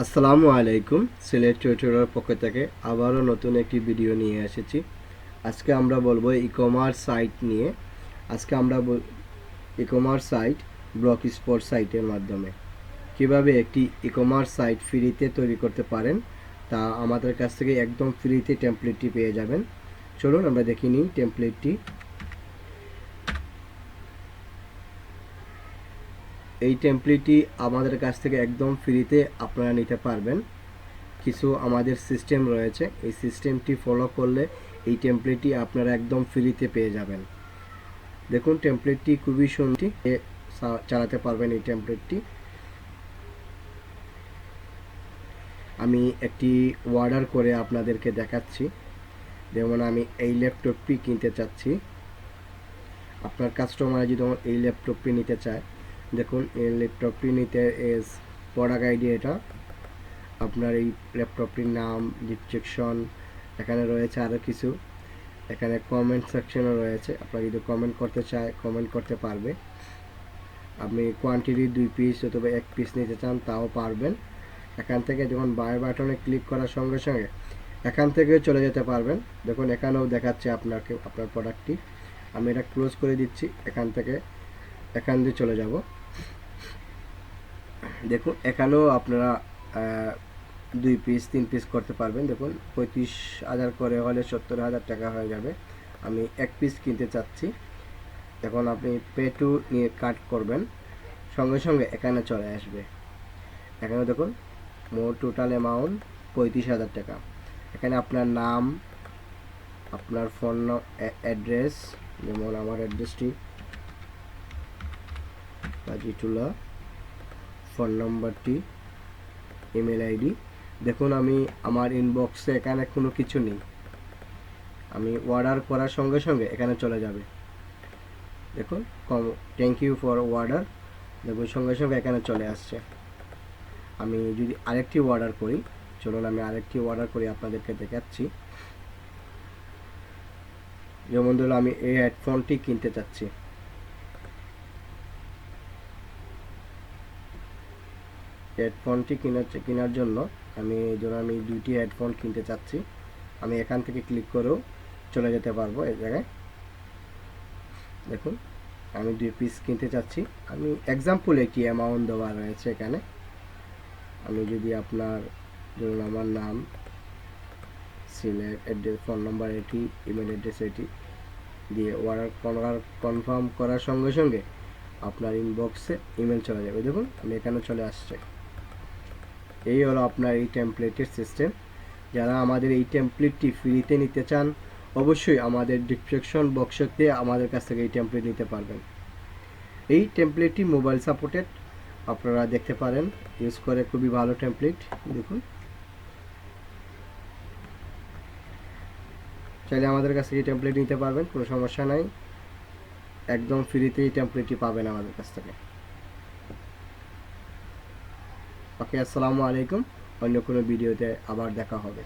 আসসালামু আলাইকুম। সিলেট টিউটোরিয়াল পক্ষ থেকে আবারও নতুন একটি ভিডিও নিয়ে এসেছি। আজকে আমরা বলবো ই-কমার্স সাইট নিয়ে। আজকে আমরা ই-কমার্স সাইট ব্লক স্পট সাইটের মাধ্যমে কিভাবে একটি ই-কমার্স সাইট ফ্রিতে তৈরি করতে পারেন তা আমাদের কাছ থেকে একদম ফ্রিতে টেমপ্লেটটি পেয়ে যাবেন। চলুন আমরা দেখে নিই টেমপ্লেটটি। এই টেমপ্লেটটি আমাদের কাছ থেকে একদম ফ্রিতে আপনারা নিতে পারবেন। কিছু আমাদের সিস্টেম রয়েছে, এই সিস্টেমটি ফলো করলে এই টেমপ্লেটটি আপনারা একদম ফ্রিতে পেয়ে যাবেন। দেখুন টেমপ্লেটটি খুবই সুন্দর, চালাতে পারবেন এই টেমপ্লেটটি। আমি একটি অর্ডার করে আপনাদেরকে দেখাচ্ছি। যেমন আমি এই ল্যাপটপটি কিনতে চাচ্ছি, আপনার কাস্টমার যদি এই ল্যাপটপটি নিতে চায়, দেখুন এই ল্যাপটপটি নিতে প্রোডাক্ট আইডি এটা, আপনার এই ল্যাপটপটির নাম, ডিসক্রিপশন, এখানে রয়েছে আরও কিছু, এখানে কমেন্ট সেকশনও রয়েছে। আপনারা যদি কমেন্ট করতে চায় কমেন্ট করতে পারবে। আপনি কোয়ান্টিটি 2 পিস অথবা 1 পিস নিতে চান তাও পারবেন। এখান থেকে যখন বাই বাটনে ক্লিক করার সঙ্গে সঙ্গে এখান থেকে চলে যেতে পারবেন। দেখুন এখানেও দেখাচ্ছে আপনার প্রোডাক্টটি। আমি এটা ক্লোজ করে দিচ্ছি, এখান দিয়ে চলে যাব। দেখুন এখানেও আপনারা 2 পিস 3 পিস করতে পারবেন। দেখুন 35,000 করে হলে 70,000 টাকা হয়ে যাবে। আমি 1 পিস কিনতে চাচ্ছি। এখন আপনি পে টু নিয়ে কাট করবেন, সঙ্গে সঙ্গে এখানে চলে আসবে। এখানে দেখুন মোট টোটাল অ্যামাউন্ট 35,000 টাকা। এখানে আপনার নাম, আপনার ফোন অ্যাড্রেস, যেমন আমার অ্যাড্রেসটি কাজিটুলা, ফোন নম্বরটি, ইমেল আইডি। দেখুন আমি আমার ইনবক্সে এখানে কোনো কিছু নেই, আমি অর্ডার করার সঙ্গে সঙ্গে এখানে চলে যাবে। দেখুন থ্যাংক ইউ ফর অর্ডার, দেখুন সঙ্গে সঙ্গে এখানে চলে আসছে। আমি যদি আরেকটি অর্ডার করি, চলুন আমি আরেকটি অর্ডার করি আপনাদেরকে দেখাচ্ছি। যেমন ধরুন আমি এই হেডফোনটি কিনতে চাচ্ছি। হেডফোনটি কেনার জন্য আমি 2টি হেডফোন কিনতে চাচ্ছি। আমি এখান থেকে ক্লিক করেও চলে যেতে পারবো এই জায়গায়। দেখুন আমি 2 পিস কিনতে চাচ্ছি। আমি এক্সাম্পল একটি অ্যামাউন্ট দেওয়া রয়েছে এখানে। আমি যদি আপনার ধরুন আমার নাম, সিলেট, অ্যাড্রেস, ফোন নাম্বার এটি, ইমেল অ্যাড্রেস এটি দিয়ে অর্ডার কনফার্ম করার সঙ্গে সঙ্গে আপনার ইনবক্সে ইমেল চলে যাবে। দেখুন আমি এখানে চলে আসছে। এই হলো আপনার এই টেমপ্লেটের সিস্টেম। যারা আমাদের এই টেমপ্লেটটি ফ্রিতে নিতে চান অবশ্যই আমাদের ডিসক্রিপশন বক্সতে আমাদের কাছ থেকে এই টেমপ্লেট নিতে পারবেন। এই টেমপ্লেটটি মোবাইল সাপোর্টেড, আপনারা দেখতে পারেন, ইউজ করে খুবই ভালো টেমপ্লেট। দেখুন চাইলে আমাদের কাছ থেকে টেমপ্লেট নিতে পারবেন, কোনো সমস্যা নাই, একদম ফ্রিতেই টেমপ্লেটটি পাবেন আমাদের কাছ থেকে। ওকে, আসসালামু আলাইকুম। অন্য কোনো ভিডিওতে আবার দেখা হবে।